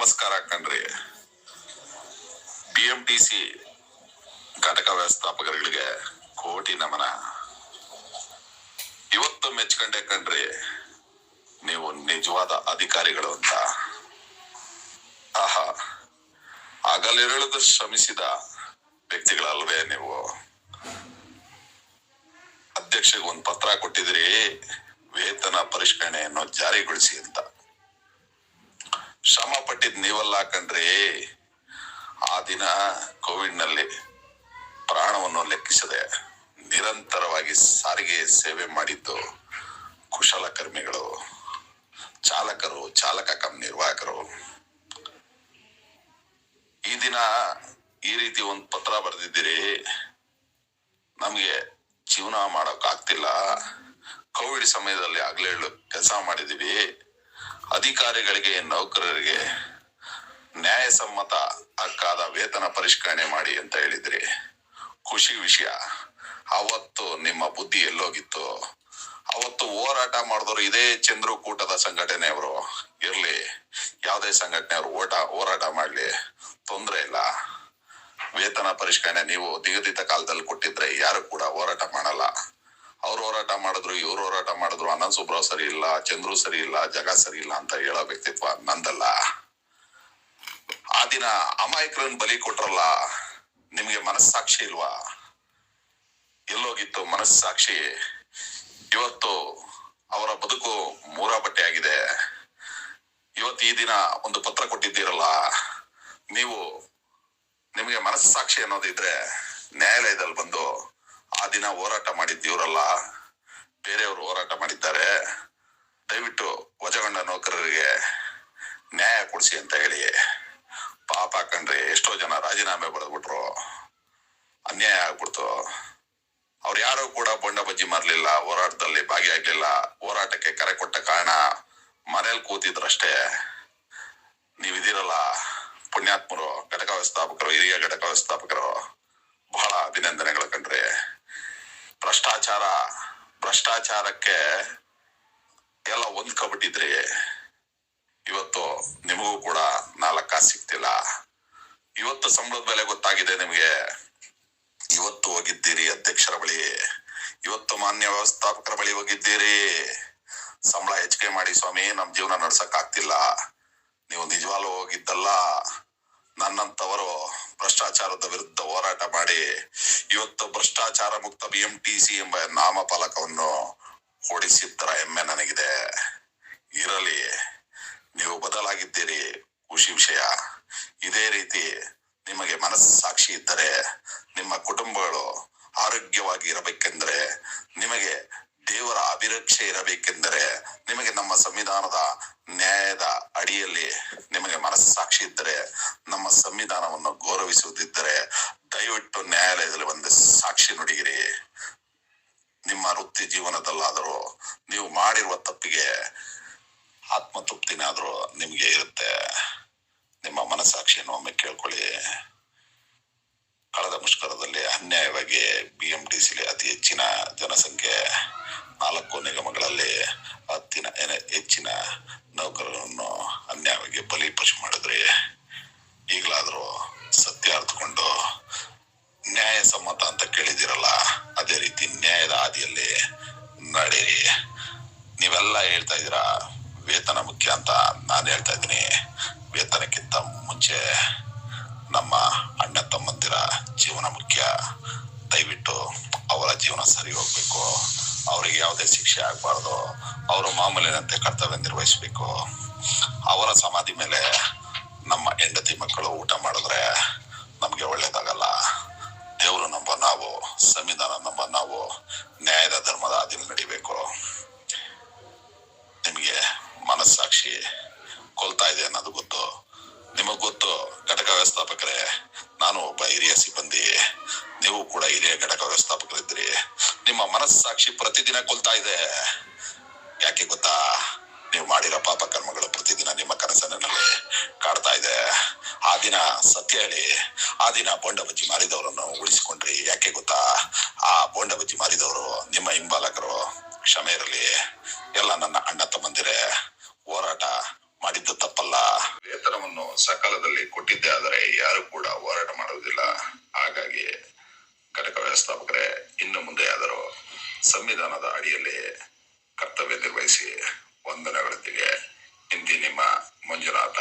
ನಮಸ್ಕಾರ ಕಣ್ರಿ. BMTC ಘಟಕ ವ್ಯವಸ್ಥಾಪಕರಿಗೆ ಕೋಟಿ ನಮನ. ಇವತ್ತು ಮೆಚ್ಕೊಂಡೆ ಕಣ್ರಿ, ನೀವು ನಿಜವಾದ ಅಧಿಕಾರಿಗಳು ಅಂತ. ಆಹಾ, ಹಗಲಿರುಳು ಶ್ರಮಿಸಿದ ವ್ಯಕ್ತಿಗಳಲ್ವೇ ನೀವು. ಅಧ್ಯಕ್ಷರಿಗೆ ಒಂದು ಪತ್ರ ಕೊಟ್ಟಿದ್ರಿ, ವೇತನ ಪರಿಷ್ಕರಣೆಯನ್ನು ಜಾರಿಗೊಳಿಸಿ ಅಂತ. ಶ್ರಮ ಪಟ್ಟಿದ್ ನೀವಲ್ಲ ಕಣ್ರಿ. ಆ ದಿನ ಕೋವಿಡ್ ನಲ್ಲಿ ಪ್ರಾಣವನ್ನು ಲೆಕ್ಕಿಸದೆ ನಿರಂತರವಾಗಿ ಸಾರಿಗೆ ಸೇವೆ ಮಾಡಿದ್ದು ಕುಶಲಕರ್ಮಿಗಳು, ಚಾಲಕರು, ಚಾಲಕ ಕಮ್ ನಿರ್ವಾಹಕರು. ಈ ದಿನ ಈ ರೀತಿ ಒಂದು ಪತ್ರ ಬರೆದಿದ್ದೀರಿ, ನಮ್ಗೆ ಜೀವನ ಮಾಡೋಕ್ ಆಗ್ತಿಲ್ಲ, ಕೋವಿಡ್ ಸಮಯದಲ್ಲಿ ಆಗ್ಲೇಳು ಕೆಲಸ ಮಾಡಿದೀವಿ, ಅಧಿಕಾರಿಗಳಿಗೆ ನೌಕರರಿಗೆ ನ್ಯಾಯಸಮ್ಮತ ಹಕ್ಕಾದ ವೇತನ ಪರಿಷ್ಕರಣೆ ಮಾಡಿ ಅಂತ ಹೇಳಿದ್ರಿ. ಖುಷಿ ವಿಷಯ. ಅವತ್ತು ನಿಮ್ಮ ಬುದ್ಧಿ ಎಲ್ಲೋಗಿತ್ತು? ಅವತ್ತು ಹೋರಾಟ ಮಾಡಿದವರು ಇದೇ ಚಂದ್ರಕೂಟದ ಸಂಘಟನೆಯವರು ಇರ್ಲಿ, ಯಾವುದೇ ಸಂಘಟನೆಯವರು ಹೋರಾಟ ಮಾಡ್ಲಿ, ತೊಂದ್ರೆ ಇಲ್ಲ. ವೇತನ ಪರಿಷ್ಕರಣೆ ನೀವು ನಿಗದಿತ ಕಾಲದಲ್ಲಿ ಕೊಟ್ಟಿದ್ರೆ ಯಾರು ಕೂಡ ಹೋರಾಟ ಮಾಡಲ್ಲ. ಅವ್ರು ಹೋರಾಟ ಮಾಡಿದ್ರು, ಇವ್ರು ಹೋರಾಟ ಮಾಡಿದ್ರು, ಅನಂತ್ ಸುಬ್ರಾವ್ ಸರಿ ಇಲ್ಲ, ಚಂದ್ರು ಸರಿ ಇಲ್ಲ, ಜಗ ಸರಿ ಇಲ್ಲ ಅಂತ ಹೇಳೋ ವ್ಯಕ್ತಿತ್ವ ನಂದಲ್ಲ. ಆ ದಿನ ಅಮಾಯಕರನ್ನ ಬಲಿ ಕೊಟ್ರಲ್ಲ, ನಿಮ್ಗೆ ಮನಸ್ಸಾಕ್ಷಿ ಇಲ್ವಾ? ಎಲ್ಲೋಗಿತ್ತು ಮನಸ್ಸಾಕ್ಷಿ? ಇವತ್ತು ಅವರ ಬದುಕು ಮೂರ ಬಟ್ಟೆ ಆಗಿದೆ. ಇವತ್ತು ಈ ದಿನ ಒಂದು ಪತ್ರ ಕೊಟ್ಟಿದ್ದೀರಲ್ಲ, ನಿಮಗೆ ಮನಸ್ಸಾಕ್ಷಿ ಅನ್ನೋದಿದ್ರೆ ನ್ಯಾಯಾಲಯದಲ್ಲಿ ಬಂದು ಆ ದಿನ ಹೋರಾಟ ಮಾಡಿದ್ದೀವ್ರಲ್ಲ, ಬೇರೆಯವರು ಹೋರಾಟ ಮಾಡಿದ್ದಾರೆ, ದಯವಿಟ್ಟು ವಜಗೊಂಡ ನೌಕರರಿಗೆ ನ್ಯಾಯ ಕೊಡಿಸಿ ಅಂತ ಹೇಳಿ. ಪಾಪ ಕಣ್ರಿ, ಎಷ್ಟೋ ಜನ ರಾಜೀನಾಮೆ ಬರೆದ್ಬಿಟ್ರು, ಅನ್ಯಾಯ ಆಗ್ಬಿಡ್ತು. ಅವ್ರು ಯಾರು ಕೂಡ ಬೊಂಡ ಬಜ್ಜಿ ಮಾರ್ಲಿಲ್ಲ, ಹೋರಾಟದಲ್ಲಿ ಭಾಗಿಯಾಗ್ಲಿಲ್ಲ. ಹೋರಾಟಕ್ಕೆ ಕರೆ ಕೊಟ್ಟ ಕಾರಣ ಮನೇಲಿ ಕೂತಿದ್ರಷ್ಟೇ. ನೀವಿದಿರಲ್ಲ ಪುಣ್ಯಾತ್ಮರು, ಘಟಕ ವ್ಯವಸ್ಥಾಪಕರು, ಹಿರಿಯ ಘಟಕ ವ್ಯವಸ್ಥಾಪಕರು, ಬಹಳ ಅಭಿನಂದನೆಗಳು ಕಣ್ರಿ. ಭ್ರಷ್ಟಾಚಾರಕ್ಕೆ ಎಲ್ಲ ಹೊಂದ್ಕೊಬಿಟ್ಟಿದ್ರಿ. ಇವತ್ತು ನಿಮಗೂ ಕೂಡ 4 ಕಾಸು ಸಿಗ್ತಿಲ್ಲ. ಇವತ್ತು ಸಂಬಳದ ಬೆಲೆ ಗೊತ್ತಾಗಿದೆ ನಿಮ್ಗೆ. ಇವತ್ತು ಹೋಗಿದ್ದೀರಿ ಅಧ್ಯಕ್ಷರ ಬಳಿ, ಇವತ್ತು ಮಾನ್ಯ ವ್ಯವಸ್ಥಾಪಕರ ಬಳಿ ಹೋಗಿದ್ದೀರಿ. ಸಂಬಳ ಹೆಚ್ಚಿಗೆ ಮಾಡಿ ಸ್ವಾಮಿ, ನಮ್ ಜೀವನ ನಡ್ಸಕ್ ಆಗ್ತಿಲ್ಲ. ನೀವು ನಿಜವಾಗ್ಲೂ ಹೋಗಿದ್ದಲ್ಲ. ನನ್ನಂತವರು ಭ್ರಷ್ಟಾಚಾರದ ವಿರುದ್ಧ ಹೋರಾಟ ಮಾಡಿ ಇವತ್ತು ಭ್ರಷ್ಟಾಚಾರ ಮುಕ್ತ BMTC ಎಂಬ ನಾಮಫಲಕವನ್ನು ಹೊಡಿಸಿದ್ದರ ಹೆಮ್ಮೆ ನನಗಿದೆ. ಇರಲಿ, ನೀವು ಬದಲಾಗಿದ್ದೀರಿ, ಖುಷಿ ವಿಷಯ. ಇದೇ ರೀತಿ ನಿಮಗೆ ಮನಸ್ಸಾಕ್ಷಿ ಇದ್ದರೆ, ನಿಮ್ಮ ಕುಟುಂಬಗಳು ಆರೋಗ್ಯವಾಗಿ ಇರಬೇಕೆಂದರೆ, ನಿಮಗೆ ದೇವರ ಅಭಿರಕ್ಷೆ ಇರಬೇಕೆಂದರೆ, ನಿಮಗೆ ನಮ್ಮ ಸಂವಿಧಾನದ ನ್ಯಾಯದ ಅಡಿಯಲ್ಲಿ ನಿಮಗೆ ಮನಸ್ಸಾಕ್ಷಿ ಇದ್ದರೆ, ನಮ್ಮ ಸಂವಿಧಾನವನ್ನು ಗೌರವಿಸುವುದಿದ್ದರೆ, ದಯವಿಟ್ಟು ನ್ಯಾಯಾಲಯದಲ್ಲಿ ಒಂದು ಸಾಕ್ಷಿ ನುಡಿಗಿರಿ. ನಿಮ್ಮ ವೃತ್ತಿ ಜೀವನದಲ್ಲಾದರೂ ನೀವು ಮಾಡಿರುವ ತಪ್ಪಿಗೆ ಆತ್ಮತೃಪ್ತಿನಾದ್ರೂ ನಿಮ್ಗೆ ಇರುತ್ತೆ. ನಿಮ್ಮ ಮನಸ್ಸಾಕ್ಷಿಯನ್ನು ಒಮ್ಮೆ ಕೇಳ್ಕೊಳ್ಳಿ. ಕಳೆದ ಮುಷ್ಕರದಲ್ಲಿ ಅನ್ಯಾಯವಾಗಿ BMTCಲಿ ಅತಿ ಹೆಚ್ಚಿನ ಜನಸಂಖ್ಯೆ, 4 ನಿಗಮಗಳಲ್ಲಿ ಹೆಚ್ಚಿನ ನೌಕರರನ್ನು ಅನ್ಯಾಯವಾಗಿ ಬಲಿಪಶು ಮಾಡಿದ್ರಿ. ಈಗಲಾದ್ರೂ ಸತ್ಯ ಅರ್ಥಕೊಂಡು ನ್ಯಾಯಸಮ್ಮತ ಅಂತ ಕೇಳಿದಿರಲ್ಲ, ಅದೇ ರೀತಿ ನ್ಯಾಯದ ಹಾದಿಯಲ್ಲಿ ನಡೀರಿ. ನೀವೆಲ್ಲ ಹೇಳ್ತಾ ಇದ್ದೀರಾ ವೇತನ ಮುಖ್ಯ ಅಂತ. ನಾನು ಹೇಳ್ತಾ ಇದ್ದೀನಿ, ವೇತನಕ್ಕಿಂತ ಮುಂಚೆ ನಮ್ಮ ಅಣ್ಣ ತಮ್ಮಂದಿರ ಜೀವನ ಮುಖ್ಯ. ದಯವಿಟ್ಟು ಅವರ ಜೀವನ ಸರಿ ಹೋಗ್ಬೇಕು, ಅವರಿಗೆ ಯಾವುದೇ ಶಿಕ್ಷೆ ಆಗ್ಬಾರ್ದು, ಅವರು ಮಾಮೂಲಿನಂತೆ ಕರ್ತವ್ಯ ನಿರ್ವಹಿಸ್ಬೇಕು. ಅವರ ಸಮಾಧಿ ಮೇಲೆ ನಮ್ಮ ಹೆಂಡತಿ ಮಕ್ಕಳು ಊಟ ಮಾಡಿದ್ರೆ ನಮ್ಗೆ ಒಳ್ಳೇದಾಗಲ್ಲ. ದೇವರು ನಂಬ ನಾವು, ಸಂವಿಧಾನ ನಂಬ ನಾವು, ನ್ಯಾಯದ ಧರ್ಮದ ಹಾದಿಯಲ್ಲಿ ನಡಿಬೇಕು. ನಿಮ್ಗೆ ಮನಸ್ಸಾಕ್ಷಿ ಕೊಲ್ತಾ ಇದೆ ಅನ್ನೋದು ಗೊತ್ತು, ನಿಮಗ್ ಗೊತ್ತು. ಘಟಕ ವ್ಯವಸ್ಥಾಪಕರೇ, ನಾನು ಒಬ್ಬ ಹಿರಿಯ ಸಿಬ್ಬಂದಿ, ನೀವು ಕೂಡ ಹಿರಿಯ ಘಟಕ ವ್ಯವಸ್ಥಾಪಕರಿದ್ರಿ. ನಿಮ್ಮ ಮನಸ್ಸಾಕ್ಷಿ ಪ್ರತಿದಿನ ಕೊಲ್ತಾ ಇದೆ. ಯಾಕೆ ಗೊತ್ತಾ? ನೀವು ಮಾಡಿರೋ ಪಾಪ ಕರ್ಮಗಳು ಪ್ರತಿದಿನ ನಿಮ್ಮ ಕನಸಿನಲ್ಲಿ ಕಾಡ್ತಾ ಇದೆ. ಆ ದಿನ ಸತ್ಯ ಹೇಳಿ, ಆ ದಿನ ಬೋಂಡ ಬಜ್ಜಿ ಮಾರಿದವರನ್ನು ಉಳಿಸಿಕೊಂಡ್ರಿ. ಯಾಕೆ ಗೊತ್ತಾ? ಆ ಬೋಂಡ ಬಜ್ಜಿ ಮಾರಿದವರು ನಿಮ್ಮ ಹಿಂಬಾಲಕರು. ಕ್ಷಮೆ ಇರಲಿ. ಎಲ್ಲ ನನ್ನ ಅಣ್ಣ ತಮ್ಮಂದಿರೇ, ಹೋರಾಟ ಮಾಡಿದ್ದು ತಪ್ಪಲ್ಲ. ವೇತನವನ್ನು ಕೊಟ್ಟಿದ್ದೇ ಆದರೆ ಯಾರು ಕೂಡ ಹೋರಾಟ ಮಾಡುವುದಿಲ್ಲ. ಹಾಗಾಗಿ ಘಟಕ ವ್ಯವಸ್ಥಾಪಕರೇ, ಇನ್ನು ಮುಂದೆ ಆದರೂ ಸಂವಿಧಾನದ ಅಡಿಯಲ್ಲಿ ಕರ್ತವ್ಯ ನಿರ್ವಹಿಸಿ. ವಂದನೆಗಳೊಂದಿಗೆ ಇಂತಿ ನಿಮ್ಮ ಮಂಜುನಾಥ.